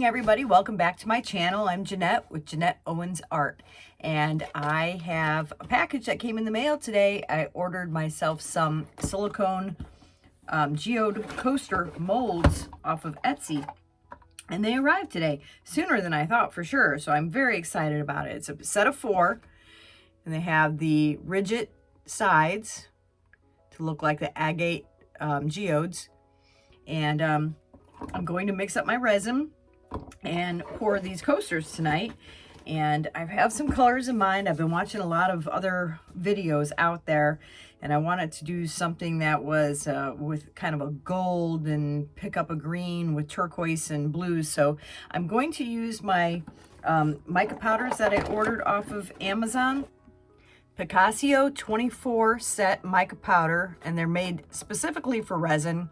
morning, everybody. Welcome back to my channel. I'm Jeanette with Jeanette Owens Art, and I have a package that came in the mail today. I ordered myself some silicone geode coaster molds off of Etsy, and they arrived today, sooner than I thought for sure, so I'm very excited about it. It's a set of 4, and they have the rigid sides to look like the agate geodes, and I'm going to mix up my resin and pour these coasters tonight. And I have some colors in mind. I've been watching a lot of other videos out there, and I wanted to do something that was with kind of a gold and pick up a green with turquoise and blues. So I'm going to use my mica powders that I ordered off of Amazon. Picasso 24 set mica powder, and they're made specifically for resin.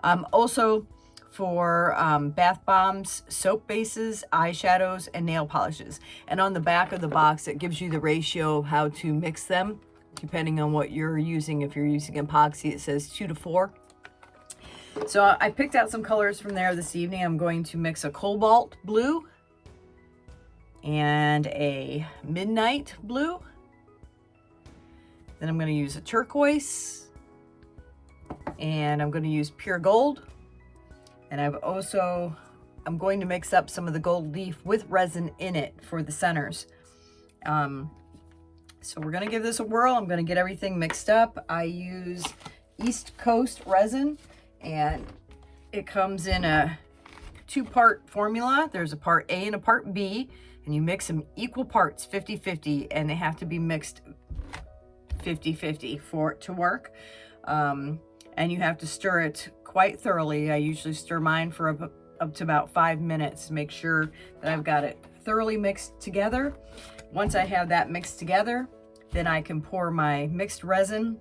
Also for bath bombs, soap bases, eyeshadows, and nail polishes. And on the back of the box, it gives you the ratio of how to mix them, depending on what you're using. If you're using epoxy, it says 2 to 4. So I picked out some colors from there this evening. I'm going to mix a cobalt blue and a midnight blue. Then I'm going to use a turquoise, and I'm going to use pure gold. And I'm going to mix up some of the gold leaf with resin in it for the centers. So we're going to give this a whirl. I'm going to get everything mixed up. I use East Coast resin, and it comes in a 2-part formula. There's a part A and a part B, and you mix them equal parts, 50-50, and they have to be mixed 50-50 for it to work. And you have to stir it quite thoroughly. I usually stir mine for up to about 5 minutes to make sure that I've got it thoroughly mixed together. Once I have that mixed together, then I can pour my mixed resin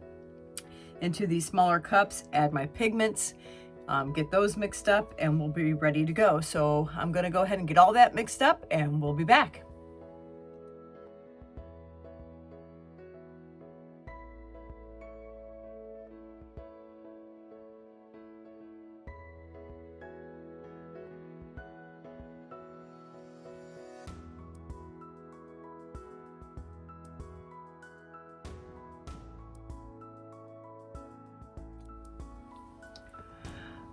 into these smaller cups, add my pigments, get those mixed up, and we'll be ready to go. So I'm going to go ahead and get all that mixed up, and we'll be back.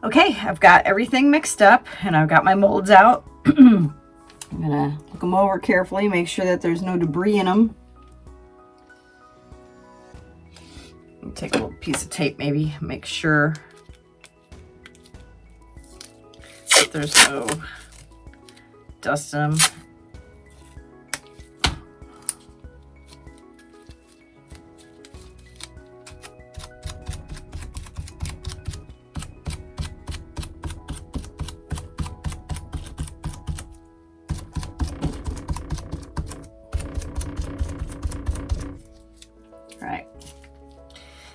Okay, I've got everything mixed up, and I've got my molds out. I'm gonna look them over carefully, make sure that there's no debris in them. Take a little piece of tape, maybe, make sure that there's no dust in them.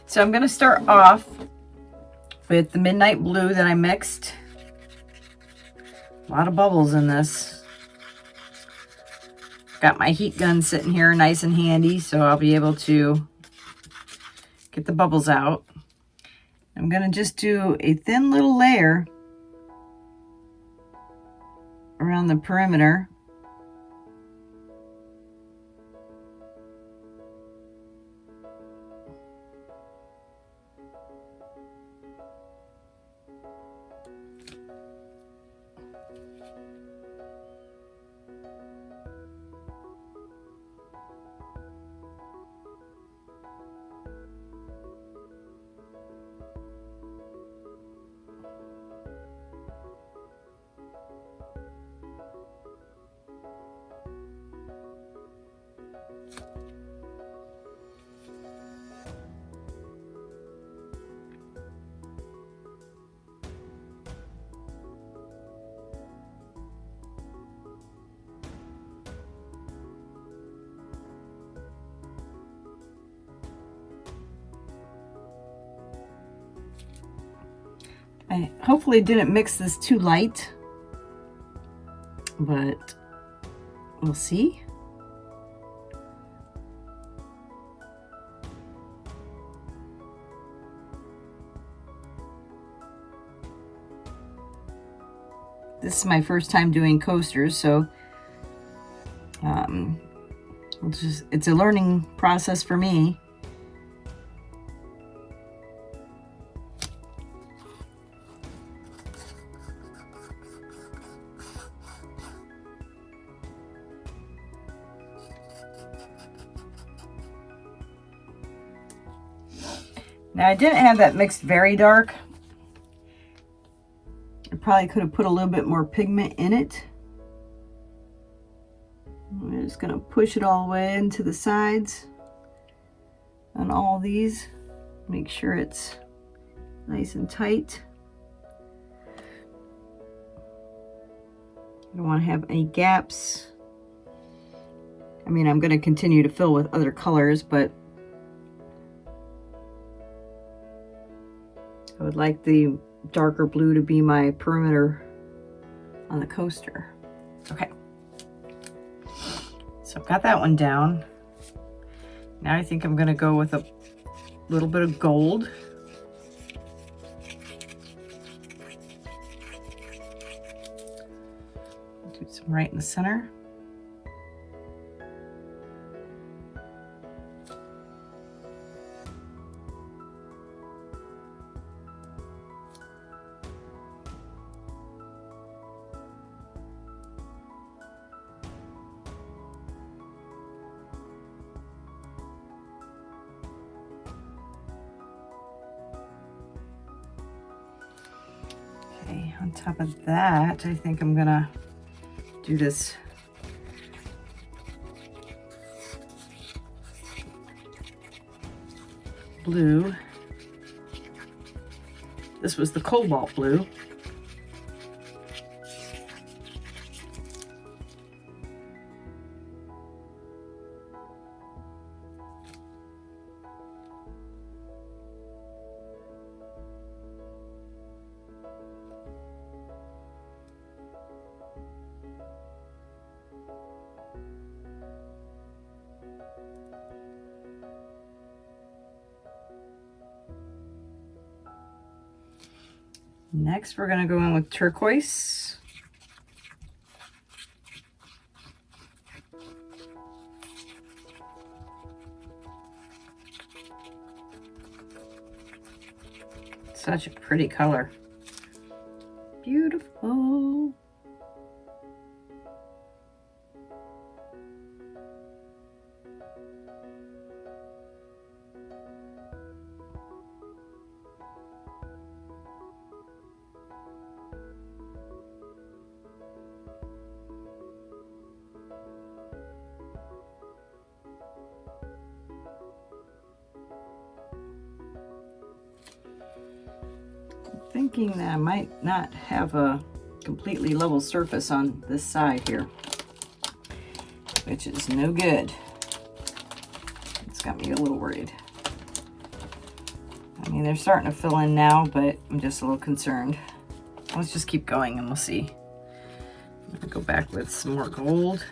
So I'm going to start off with the midnight blue that I mixed. A lot of bubbles in this. Got my heat gun sitting here nice and handy, so I'll be able to get the bubbles out. I'm going to just do a thin little layer around the perimeter. I hopefully didn't mix this too light, but we'll see. This is my first time doing coasters, so it's a learning process for me. Now, I didn't have that mixed very dark. I probably could have put a little bit more pigment in it. I'm just going to push it all the way into the sides on all these. Make sure it's nice and tight. I don't want to have any gaps. I mean, I'm going to continue to fill with other colors, but I would like the darker blue to be my perimeter on the coaster. Okay. So I've got that one down. Now I think I'm going to go with a little bit of gold. Do some right in the center. On top of that, I think I'm gonna do this blue. This was the cobalt blue. Next, we're going to go in with turquoise. Such a pretty color. Beautiful. Thinking that I might not have a completely level surface on this side here, which is no good. It's got me a little worried. I mean, they're starting to fill in now, but I'm just a little concerned. Let's just keep going and we'll see. I'm gonna go back with some more gold.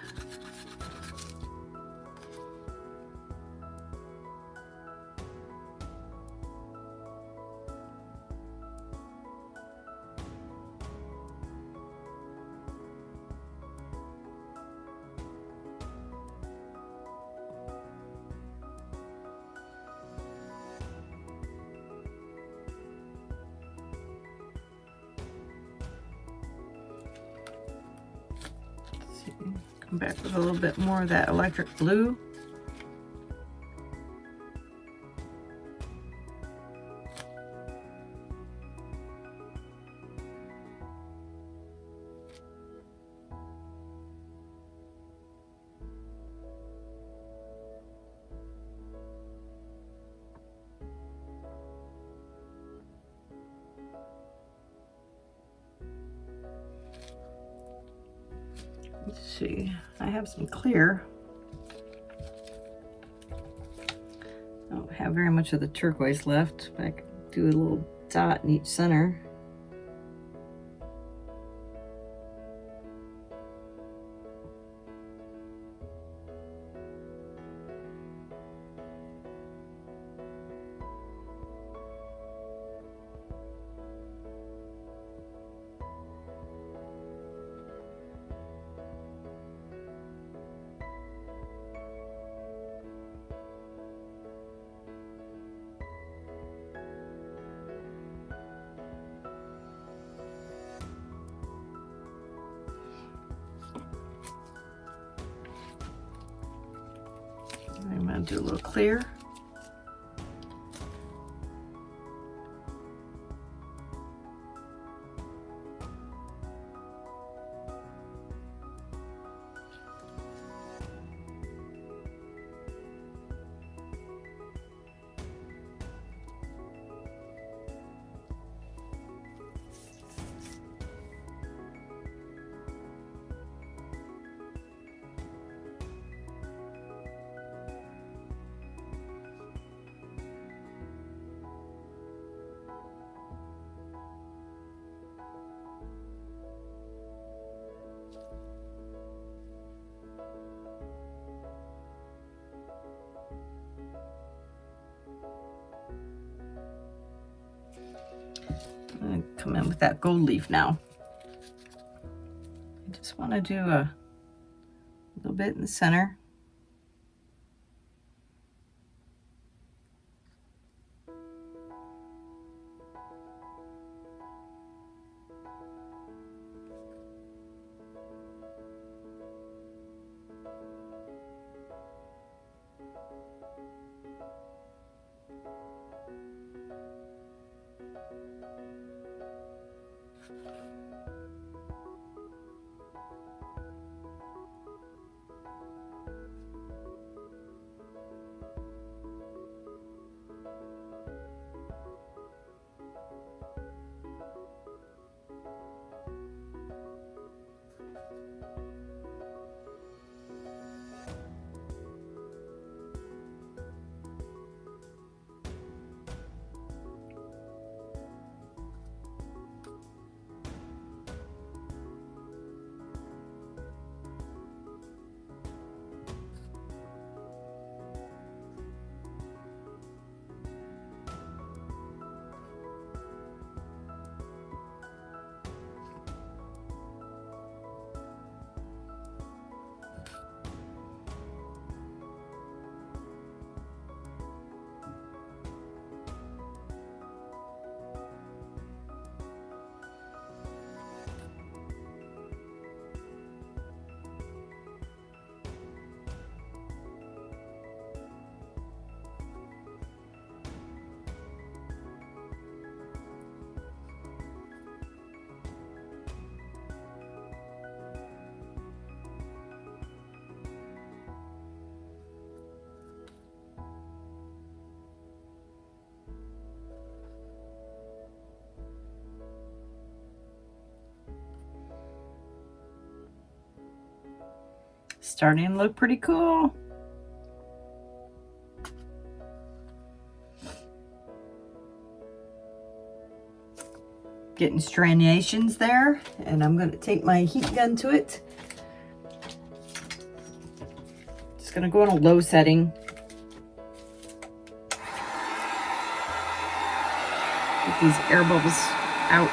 Come back with a little bit more of that electric blue. Let's see, I have some clear. I don't have very much of the turquoise left, but I can do a little dot in each center. I'll do a little clear. I'm going to come in with that gold leaf now. I just want to do a little bit in the center. Starting to look pretty cool. Getting striations there, and I'm going to take my heat gun to it. Just going to go on a low setting. Get these air bubbles out.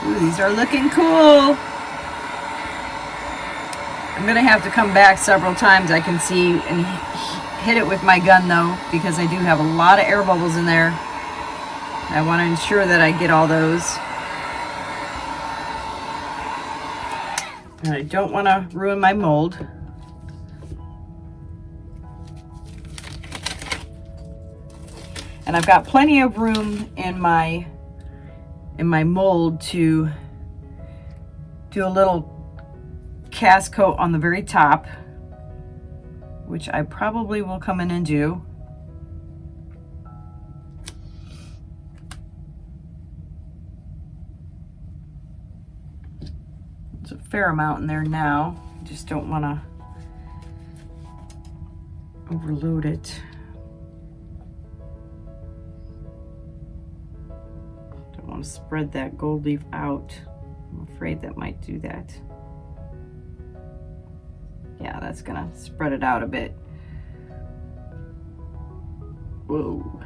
Ooh, these are looking cool. I'm gonna have to come back several times, I can see, and hit it with my gun though, because I do have a lot of air bubbles in there. I want to ensure that I get all those. And I don't want to ruin my mold. And I've got plenty of room in my mold to do a little cast coat on the very top, which I probably will come in and do. There's a fair amount in there now. I just don't want to overload it. want to spread that gold leaf out. I'm afraid that might do that. Yeah, that's gonna spread it out a bit. Whoa.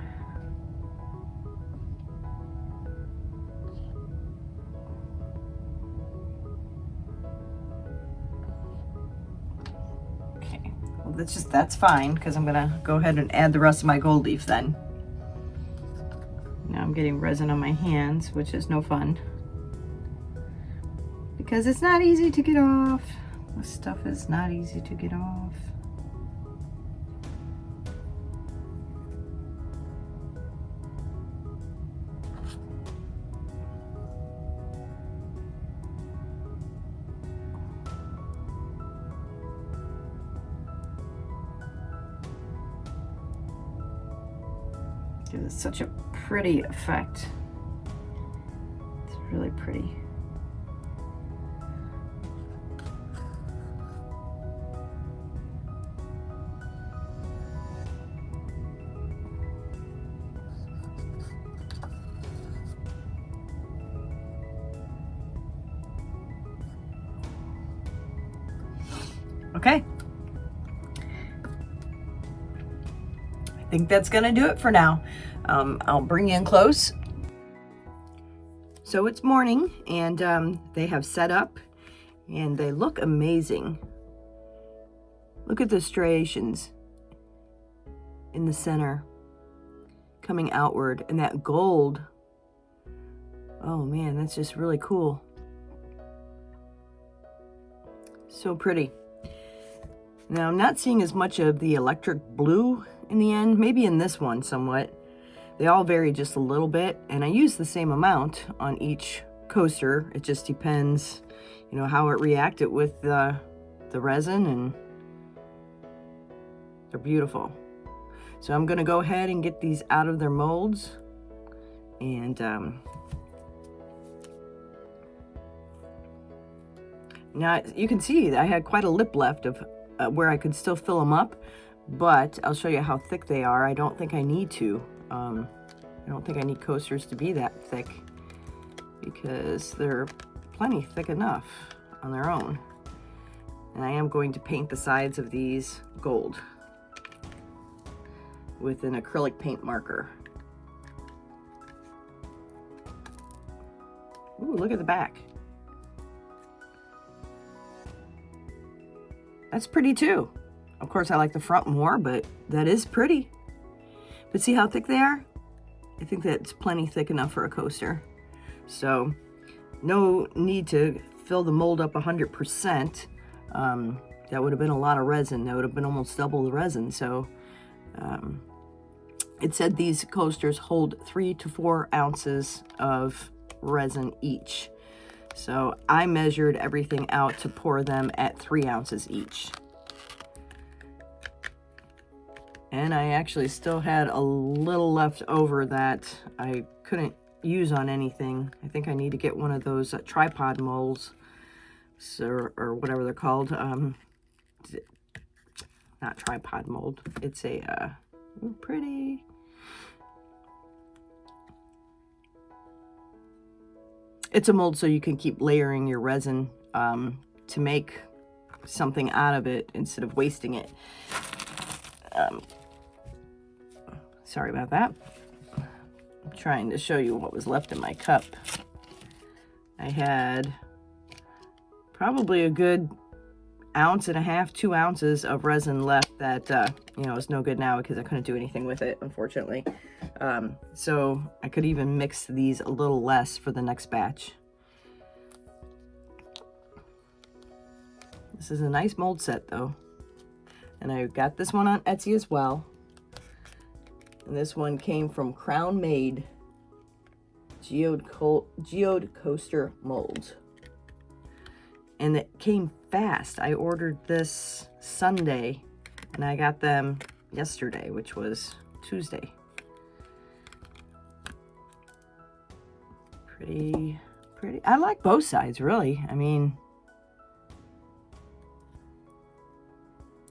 Okay, well that's fine, because I'm gonna go ahead and add the rest of my gold leaf then. Now I'm getting resin on my hands, which is no fun, because it's not easy to get off. This stuff is not easy to get off. Gives it such a pretty effect. It's really pretty. Okay. I think that's gonna do it for now. I'll bring you in close. So it's morning, and they have set up, and they look amazing. Look at the striations in the center coming outward, and that gold. Oh man, that's just really cool. So pretty. Now I'm not seeing as much of the electric blue in the end, maybe in this one somewhat. They all vary just a little bit, and I use the same amount on each coaster. It just depends, you know, how it reacted with the resin, and they're beautiful. So I'm gonna go ahead and get these out of their molds, and now you can see I had quite a lip left of where I could still fill them up, but I'll show you how thick they are. I don't think I need to. I don't think I need coasters to be that thick, because they're plenty thick enough on their own. And I am going to paint the sides of these gold with an acrylic paint marker. Ooh, look at the back. That's pretty too. Of course, I like the front more, but that is pretty. But see how thick they are? I think that's plenty thick enough for a coaster. So no need to fill the mold up 100%. That would have been a lot of resin. That would have been almost double the resin. So it said these coasters hold 3 to 4 ounces of resin each. So I measured everything out to pour them at 3 ounces each. And I actually still had a little left over that I couldn't use on anything. I think I need to get one of those tripod molds, so, or whatever they're called. Not tripod mold. It's a pretty. It's a mold so you can keep layering your resin to make something out of it instead of wasting it. Sorry about that. I'm trying to show you what was left in my cup. I had probably a good 1.5 ounces, 2 ounces of resin left that, you know, is no good now because I couldn't do anything with it, unfortunately. So I could even mix these a little less for the next batch. This is a nice mold set though. And I got this one on Etsy as well. And this one came from Crown Made Geode Coaster Molds. And it came fast. I ordered this Sunday and I got them yesterday, which was Tuesday. Pretty. I like both sides, really. I mean,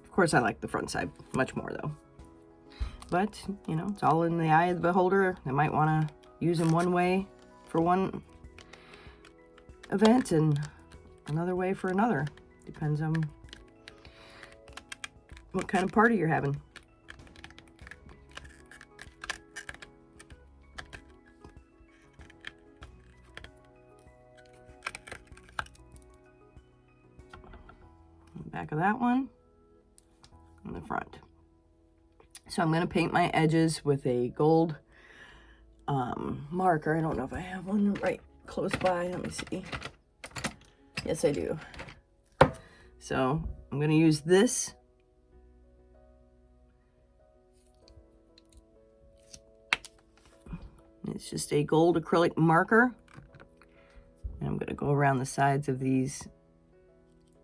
of course I like the front side much more though. But, you know, it's all in the eye of the beholder. They might want to use them one way for one event and another way for another. Depends on what kind of party you're having. Back of that one and the front. So I'm going to paint my edges with a gold marker. I don't know if I have one right close by. Let me see. Yes, I do. So I'm going to use this. It's just a gold acrylic marker. And I'm going to go around the sides of these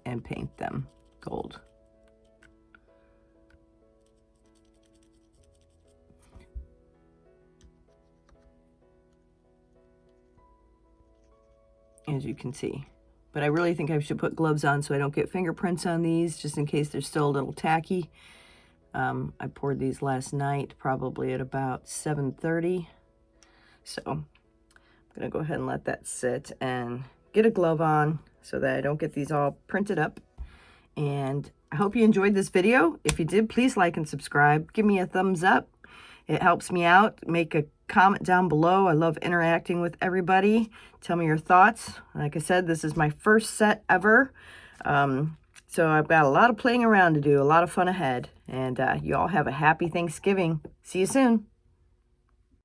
and paint them gold. As you can see. But I really think I should put gloves on so I don't get fingerprints on these, just in case they're still a little tacky. I poured these last night, probably at about 7:30. So I'm gonna go ahead and let that sit and get a glove on so that I don't get these all printed up. And I hope you enjoyed this video. If you did, please like and subscribe. Give me a thumbs up. It helps me out. Make a comment down below. I love interacting with everybody. Tell me your thoughts. Like I said, this is my first set ever. So I've got a lot of playing around to do, a lot of fun ahead. And you all have a happy Thanksgiving. See you soon.